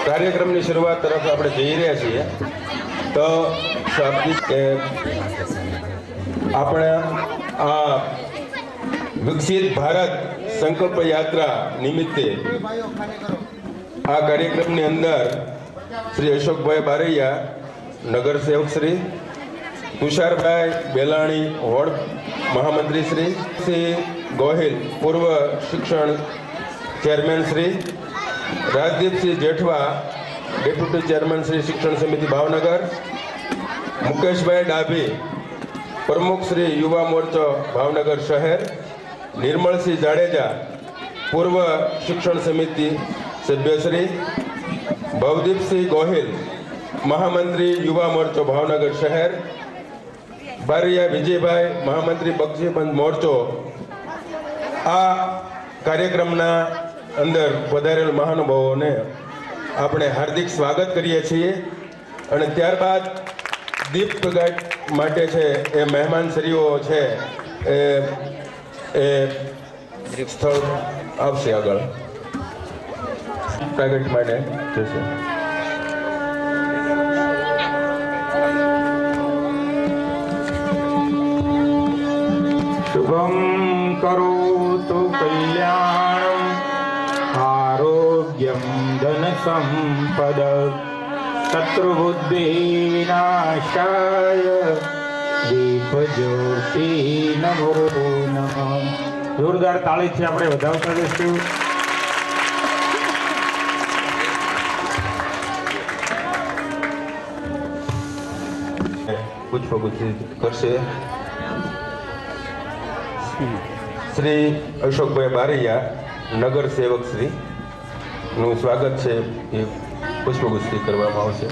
કાર્યક્રમની શરૂઆત તરફ આપણે જઈ રહ્યા છીએ તો શાબ્દિક આપણે આ વિકસિત ભારત સંકલ્પ યાત્રા નિમિત્તે આ કાર્યક્રમની અંદર શ્રી અશોકભાઈ બારૈયા નગર સેવક શ્રી, તુષારભાઈ બેલાણી વોર્ડ મહામંત્રી શ્રી ગોહિલ પૂર્વ શિક્ષણ chairman Shri, Rajdeepsinh Jethwa deputy chairman Shri શિક્ષણ સમિતિ ભાવનગર, મુકેશભાઈ ડાભી પ્રમુખ શ્રી યુવા મોરચો ભાવનગર શહેર, નિર્મળસિંહ જાડેજા પૂર્વ શિક્ષણ સમિતિ સભ્યશ્રી, ભવદીપસિંહ ગોહિલ મહામંત્રી યુવા મોરચો ભાવનગર શહેર, બારૈયા વિજયભાઈ મહામંત્રી બક્ષીબંધ મોરચો. આ કાર્યક્રમના અંદર પધારેલ મહાનુભાવોને આપણે હાર્દિક સ્વાગત કરીએ છીએ અને ત્યારબાદ દીપ પ્રગટ માટે છે એ મહેમાનશ્રીઓ છે એ સ્થળ આવશે આગળ પ્રગટ માટે જશે. શુભમ કરોતુ કલ્યાણમ આરોગ્યમ ધન સંપદ શત્રુબુદ્ધિ વિનાશાય દીપ જ્યોતિ નમો નમઃ. જોરદાર તાળીથી આપણે વધાવતા જઈશું. પુષ્પગુચ્છ કરશે શ્રી અશોકભાઈ બારૈયા નગર સેવક શ્રી નું સ્વાગત છે એ પુષ્પગુચ્છથી કરવામાં આવશે.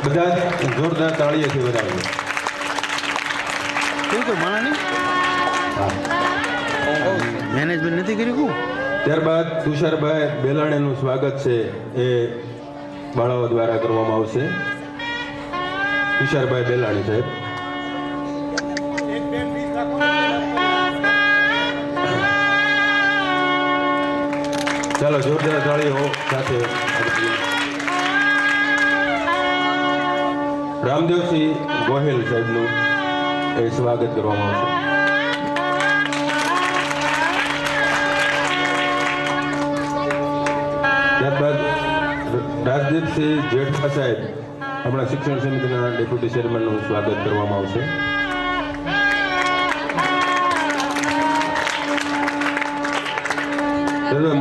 બધા જોરદાર તાળીઓથી વધારે. મેનેજમેન્ટ નથી કર્યું. ત્યારબાદ તુષારભાઈ બેલાણીનું સ્વાગત છે એ બાળાઓ દ્વારા કરવામાં આવશે. તુષારભાઈ બેલાણી સાહેબ. ચાલો જોરદાર તાળીઓ સાથે રામદેવસિંહ ગોહિલ સાહેબનું એ સ્વાગત કરવામાં આવશે. ત્યારબાદ રાજદીપસિંહ જેઠવા સાહેબ આપણા શિક્ષણ સમિતિના ડેપ્યુટી ચેરમેનનું સ્વાગત કરવામાં આવશે.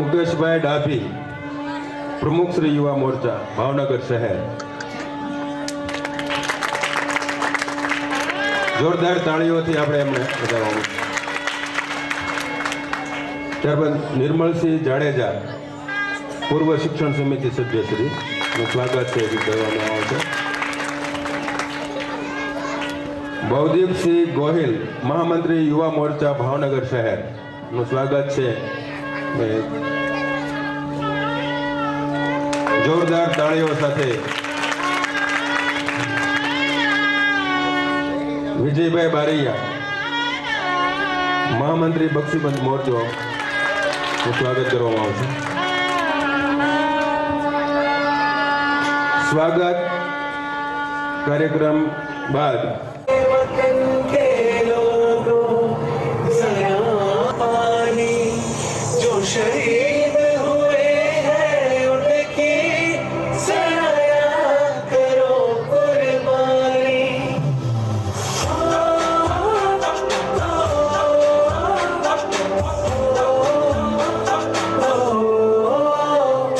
મુકેશભાઈ ડાભી પ્રમુખ શ્રી યુવા મોરચા ભાવનગર શહેર. જોરદાર તાળીઓથી આપણે એમને વધારવાનું. ત્યારબાદ નિર્મળસિંહ જાડેજા પૂર્વ શિક્ષણ સમિતિ સભ્યશ્રી નું સ્વાગત છે કરવામાં આવશે. ભવદીપસિંહ ગોહિલ મહામંત્રી યુવા મોરચા ભાવનગર શહેર નું સ્વાગત છે. જોરદાર તાળીઓ સાથે વિજયભાઈ બારૈયા મહામંત્રી બક્ષીબંધ મોરચો નું સ્વાગત કરવામાં આવશે. સ્વાગત કાર્યક્રમ બાદ शहीद हुए हैं उनकी सराया करो कुर्बानी.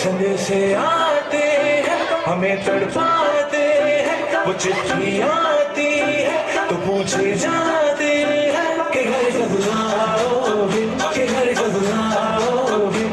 छंद से आते हैं हमें तड़पाते हैं, वो चिट्ठी आती है तो पूछे जाते हैं कि घर कब आओगे, कि घर कब आओगे.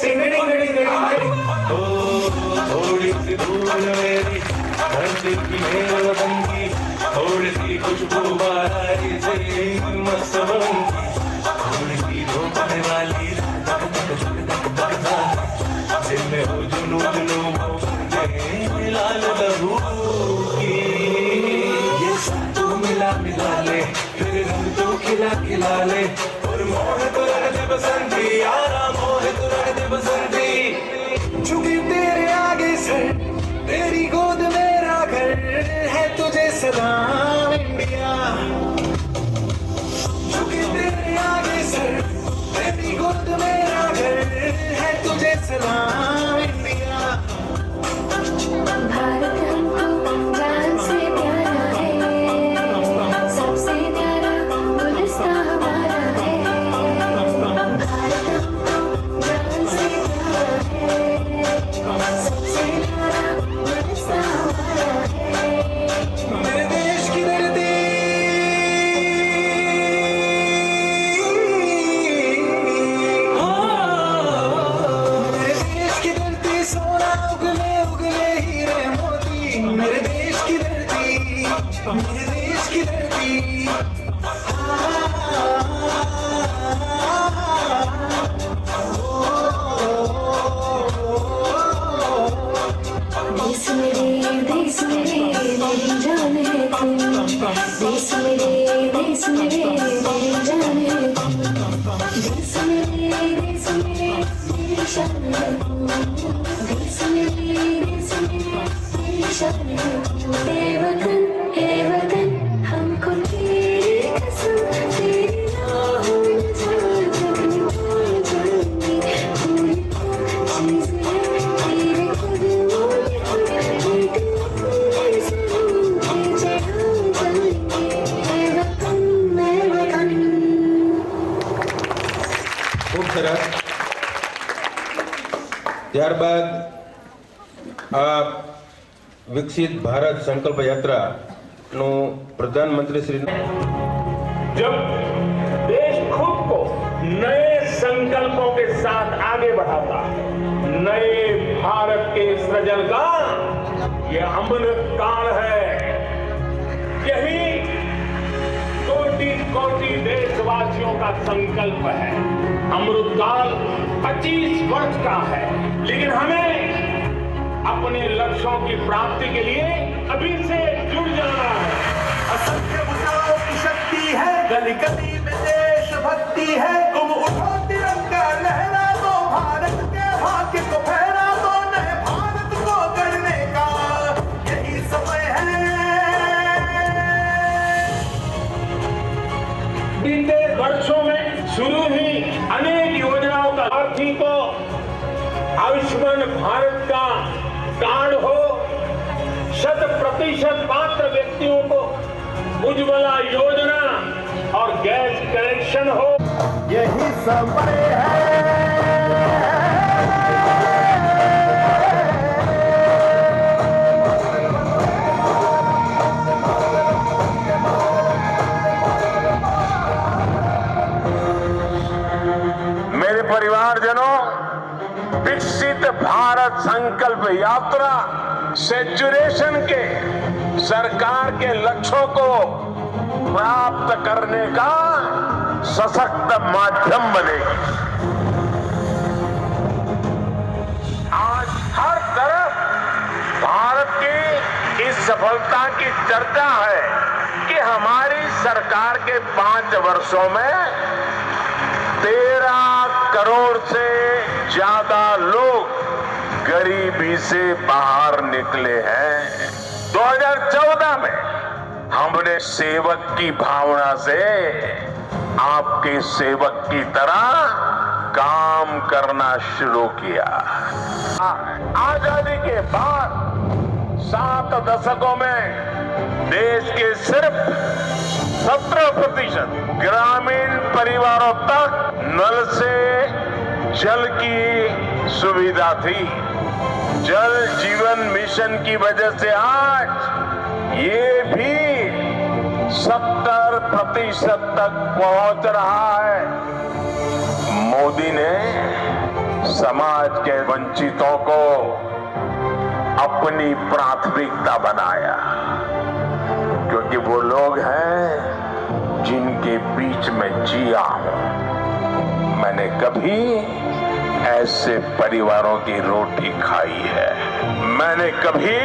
टिंग टिंग टिंग टिंग। ओ थोड़ी सी धूल मेरी धरती की मेरे वतन की, थोड़ी सी खुशबू बारी से मस्त बन की, थोड़ी सी रोकने वाली जिनमें हो जुनू जुनू मोहब्बतें लाल लहू की। ये सब तू मिला मिला ले, फिर रंग तू खिला खिला ले, और मोह तो रख दे बसंती यारा, मोह तो रख दे बसंती। झुकी तेरे आगे सर, तेरी गोद मेरा घर है, तुझे सलाम इंडिया। झुकी तेरे आगे सर, तेरी गोद मेरा घर है, तुझे सलाम इंडिया। भारत हमको जान से प्यारा है, सबसे प्यारा गुलिस्तां हमारा है। भारत हमको जान से प्यारा है, सबसे प्यारा गुलिस्तां हमारा है। मेरे देश की धरती, मेरे देश की धरती सोना उगले उगले हीरे मोती। मेरे देश की धरती, मेरे देश की धरती। देश मेरे मेरी जान है तुम, देश मेरे मेरी जान है तुम, देश मेरी मेरी शान है तुम, देश मेरी मेरी शान है तुम। हे वतन हमको तेरी कसम, तेरी राहों में चल चलनी चल चलनी, पूरी चीज़ है तेरे कदमों में खुद, तेरे सरूं पे चढ़ा चलेंगे। हे वतन ખૂબ સરસ. ત્યારબાદ આ વિકસિત ભારત સંકલ્પ યાત્રાનું પ્રધાનમંત્રી શ્રી जब देश खुद को नए संकल्पों के साथ आगे बढ़ाता, नए भारत के सृजन का यह अमृत काल है। यही कोटि कोटि देशवासियों का संकल्प है। अमृत काल 25 वर्ष का है, लेकिन हमें अपने लक्ष्यों की प्राप्ति के लिए अभी से जुड़ जाना है। असंख्य भुजाओं की शक्ति है, गली गली में देश भक्ति है। तुम उठो तिरंगा लहरा दो, भारत के भाग्य को फहरा दो, नए भारत को गढ़ने का यही समय है। बीते वर्षों में शुरू ही अनेक योजनाओं का लाभार्थी को आयुष्मान भारत का कार्ड हो, 100% पात्र व्यक्तियों को उज्ज्वला योजना और गैस कनेक्शन हो। यही समय है। मेरे परिवारजनों, विकसित भारत संकल्प यात्रा सेचुरेशन के सरकार के लक्ष्यों को प्राप्त करने का सशक्त माध्यम बनेगी। आज हर तरफ भारत की इस सफलता की चर्चा है कि हमारी सरकार के 5 वर्षों में 13 करोड़ से ज्यादा लोग गरीबी से बाहर निकले हैं। 2014 में हमने सेवक की भावना से आपके सेवक की तरह काम करना शुरू किया। आजादी के बाद 7 दशकों में देश के सिर्फ 17% ग्रामीण परिवारों तक नल से जल की सुविधा थी। जल जीवन मिशन की वजह से आज ये भी 70% तक पहुंच रहा है। मोदी ने समाज के वंचितों को अपनी प्राथमिकता बनाया, क्योंकि वो लोग हैं जिनके बीच में जिया हूं। मैंने कभी ऐसे परिवारों की रोटी खाई है। मैंने कभी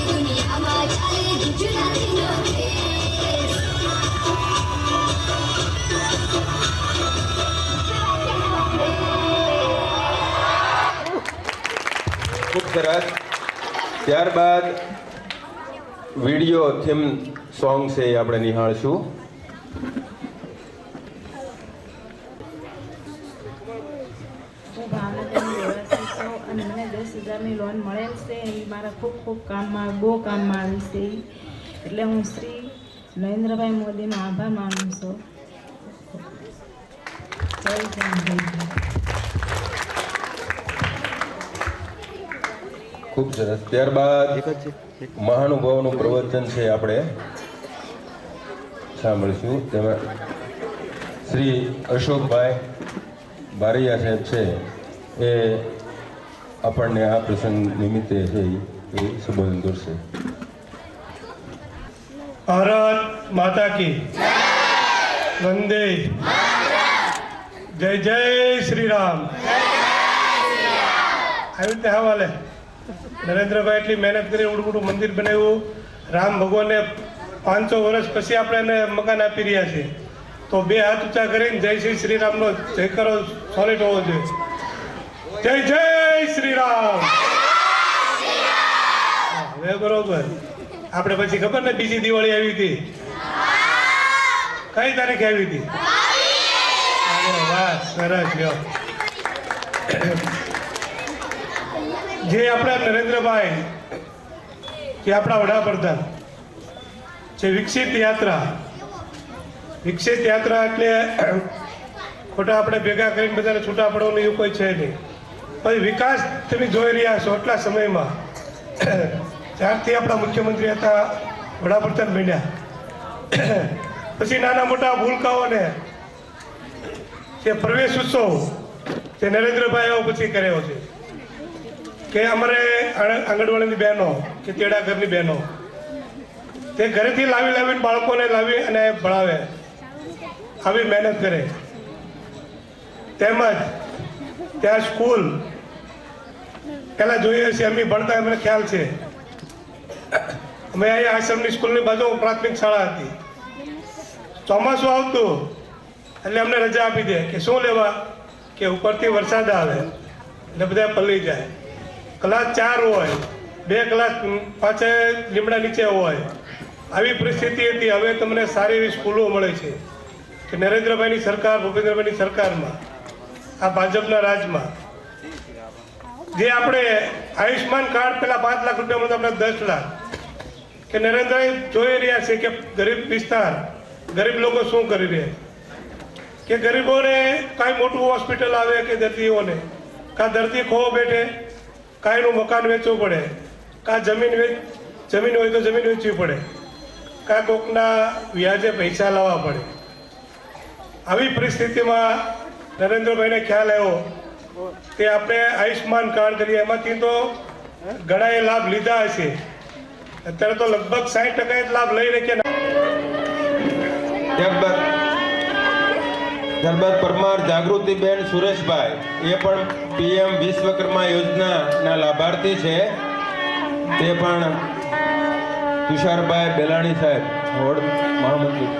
દુનિયામાં ચાલે ગુજરાતીનો ખૂબ સરસ. ત્યારબાદ વિડીયો થીમ સોંગ છે એ આપણે નિહાળશું. હું ભાવનગરની રહેવાસી છું અને મને 10,000ની લોન મળેલ છે એ મારા ખૂબ ખૂબ કામમાં બહુ કામમાં આવી છે એટલે હું શ્રી નરેન્દ્રભાઈ મોદીનો આભાર માનું છું. જય જય. ખૂબ સરસ. ત્યારબાદ મહાનુભાવનું પ્રવચન છે આપણે સાંભળીશું. તેમાં શ્રી અશોકભાઈ બારૈયા સાહેબ છે એ આપણને આ પ્રસંગ નિમિત્તે છે એ સંબોધન કરશે. ભારત માતા કી વંદે જય જય શ્રી રામ. આવી રીતે હવાલે નરેન્દ્રભાઈ એટલી મહેનત કરી ઉડું મોટું મંદિર બનાવ્યું. રામ ભગવાનને 500 વર્ષ પછી આપણે એને મકાન આપી રહ્યા છીએ તો બે હાથ ઊંચા કરીને જય શ્રી રામનો જયકારો સોલિડ હોવો જોઈએ. જય જય શ્રી રામ. હવે બરોબર. આપણે પછી ખબર ને બીજી દિવાળી આવી હતી કઈ તારીખે આવી હતી? વાહ સરસ. લ્યો જે આપણા નરેન્દ્રભાઈ જે આપણા વડાપ્રધાન જે વિકસિત યાત્રા એટલે ખોટા આપણે ભેગા કરીને બધાને છૂટા પડવાનું એવું કોઈ છે નહીં. પછી વિકાસ તમે જોઈ રહ્યા છો આટલા સમયમાં જ્યારથી આપણા મુખ્યમંત્રી હતા વડાપ્રધાન બન્યા પછી નાના મોટા ભૂલકાઓને જે પ્રવેશ ઉત્સવ તે નરેન્દ્રભાઈ પછી કર્યો છે કે અમારે આંગણવાડીની બહેનો કે તેડા ઘરની બહેનો તે ઘરેથી લાવીને બાળકોને લાવી અને ભણાવે, આવી મહેનત કરે. તેમજ ત્યાં સ્કૂલ પહેલાં જોઈએ છે અમે ભણતા મને ખ્યાલ છે અમે અહીંયા આશ્રમની સ્કૂલની બાજુ પ્રાથમિક શાળા હતી. ચોમાસું આવતું એટલે અમને રજા આપી દે કે શું લેવા કે ઉપરથી વરસાદ આવે એટલે બધા પલળી જાય. ક્લાસ 4 હોય, 2 ક્લાસ પાછળ લીમડા નીચે હોય, આવી પરિસ્થિતિ હતી. હવે તમને સારી એવી સ્કૂલો મળે છે કે નરેન્દ્રભાઈની સરકાર, ભૂપેન્દ્રભાઈની સરકારમાં, આ ભાજપના રાજમાં જે આપણે આયુષ્માન કાર્ડ પેલા 5 લાખ રૂપિયા મળતા આપણે 10 લાખ કે નરેન્દ્રભાઈ જોઈ રહ્યા છે કે ગરીબ વિસ્તાર, ગરીબ લોકો શું કરી રહ્યા કે ગરીબોને કાંઈ મોટું હોસ્પિટલ આવે કે દર્દીઓને કાં દર્દી ખોવો બેઠે, કાંઈનું મકાન વેચવું પડે, કાં જમીન હોય તો જમીન વેચવી પડે, કાં કોકના વ્યાજે પૈસા લાવવા પડે. આવી પરિસ્થિતિમાં નરેન્દ્રભાઈને ખ્યાલ આવ્યો કે આપણે આયુષ્માન કાર્ડ કરીએ. એમાંથી તો ઘણાએ લાભ લીધા હશે, અત્યારે તો લગભગ 60% લાભ લઈ રહ્યા. ત્યારબાદ પરમાર જાગૃતિબેન સુરેશભાઈ એ પણ PM વિશ્વકર્મા યોજનાના લાભાર્થી છે. તે પણ તુષારભાઈ બેલાણી સાહેબ વોર્ડ મહામંત્રી.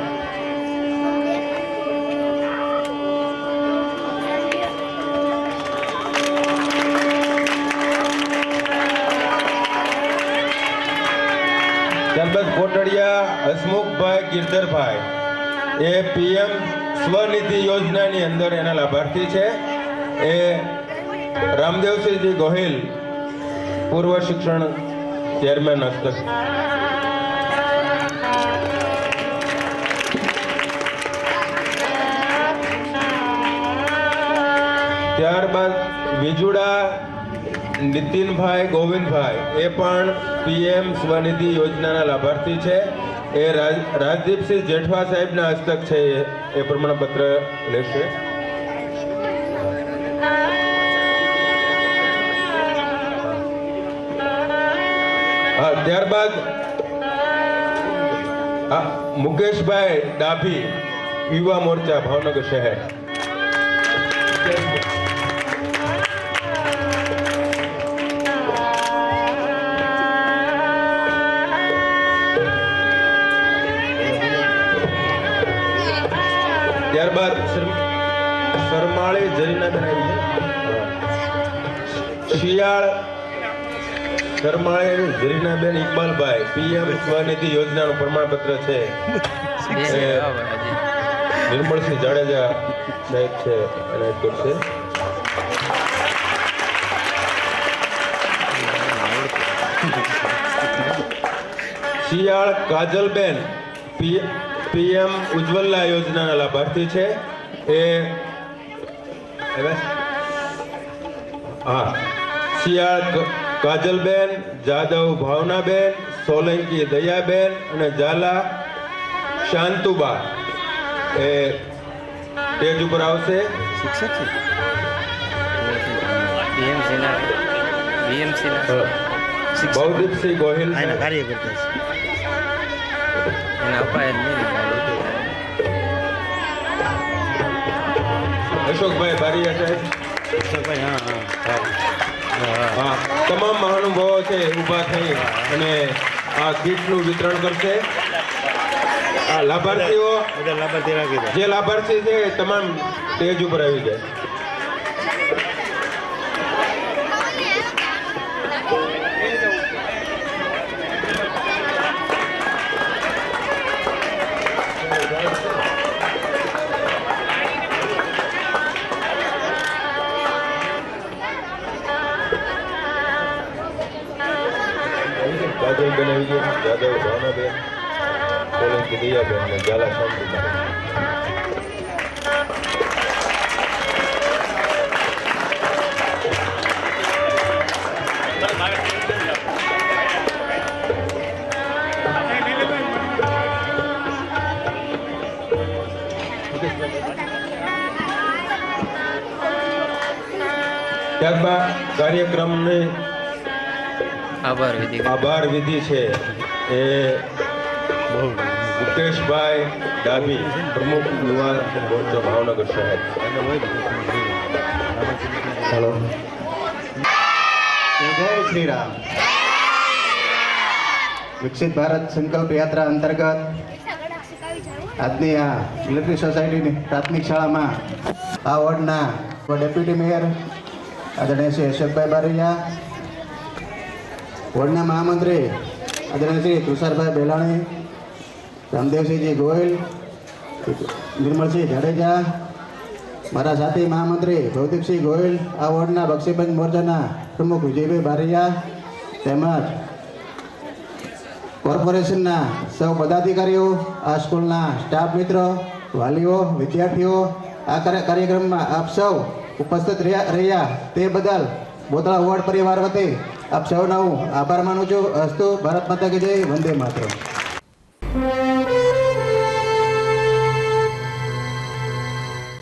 ત્યારબાદ કોટડિયા હસમુખભાઈ ગિરધરભાઈ એ PM સ્વનિધિ યોજનાની અંદર એના લાભાર્થી છે. એ રામદેવસિંહજી ગોહિલ પૂર્વ શિક્ષણ ચેરમેન હસ્તક. ત્યારબાદ વિજુડા નીતિનભાઈ ગોવિંદભાઈ એ પણ PM સ્વનિધિ યોજનાના લાભાર્થી છે. એ રાજદીપસિંહ જેઠવા સાહેબના હસ્તક છે. એ પ્રમાણપત્ર લેશે. ત્યારબાદ મુકેશભાઈ ડાભી યુવા મોરચા ભાવનગર શહેર. ત્યારબાદ સરમાળી જરીનાબેન આવી છે. શિયાળ સરમાળી જરીનાબેન ઇકબાલભાઈ પીએમ સ્વનિધિ યોજનાનું પ્રમાણપત્ર છે. નિર્મળસિંહ જાડેજા સાહેબ છે અને કરશે. શિયાળ કાજલબેન પીએમ ઉજ્જવલા યોજનાના લાભાર્થી છે. એ હા, શિયાળ કાજલબેન, જાદવ ભાવનાબેન, સોલંકી દયાબેન અને ઝાલા શાંતુબા એ સ્ટેજ ઉપર આવશે. શિક્ષક છે BMC ના ભવદીપસિંહ ગોહિલ એના કાર્યકર્તા છે એના અપાય જ નહીં. અશોકભાઈ બારીયા સાહેબ. હા, તમામ મહાનુભાવો છે ઊભા થઈ અને આ કીટનું વિતરણ કરશે. આ લાભાર્થીઓ બધા લાભાર્થી રાખી દો. જે લાભાર્થી છે એ તમામ સ્ટેજ ઉપર આવી જાય. કાજલબેન આવી ગયા, જાદવ ભાવનાબેન, સોલંકી દયાબેન અને ઝાલા શાંતિબેન. ત્યારબાદ કાર્યક્રમની આભાર વિધિ છે એ મુકેશભાઈ ડાબી, પ્રમુખ યુવા મોરચો ભાવનગર સાહેબ. હેલો, જય શ્રી રામ. વિકસિત ભારત સંકલ્પ યાત્રા અંતર્ગત આજની આ મિલિટરી સોસાયટીની પ્રાથમિક શાળામાં આ વોર્ડના ડેપ્યુટી મેયર આદરણીય શ્રી અશોકભાઈ બારૈયા, વોર્ડના મહામંત્રી આદરણીય શ્રી તુષારભાઈ બેલાણી, રામદેવસિંહજી ગોયલ, નિર્મળસિંહ જાડેજા, મારા સાથી મહામંત્રી ભવદીપસિંહ ગોયલ, આ વોર્ડના બક્ષીબંધ મોરચાના પ્રમુખ વિજયભાઈ બારૈયા તેમજ કોર્પોરેશનના સૌ પદાધિકારીઓ, આ સ્કૂલના સ્ટાફ મિત્રો, વાલીઓ, વિદ્યાર્થીઓ, આ કાર્યક્રમમાં આપ સૌ ઉપસ્થિત રહ્યા તે બદલ બોતળા વોર્ડ પરિવાર વતી આપ સૌનો હું આભાર માનું છું. અસ્તુ. ભારત માતા કી જય. વંદે માતરમ.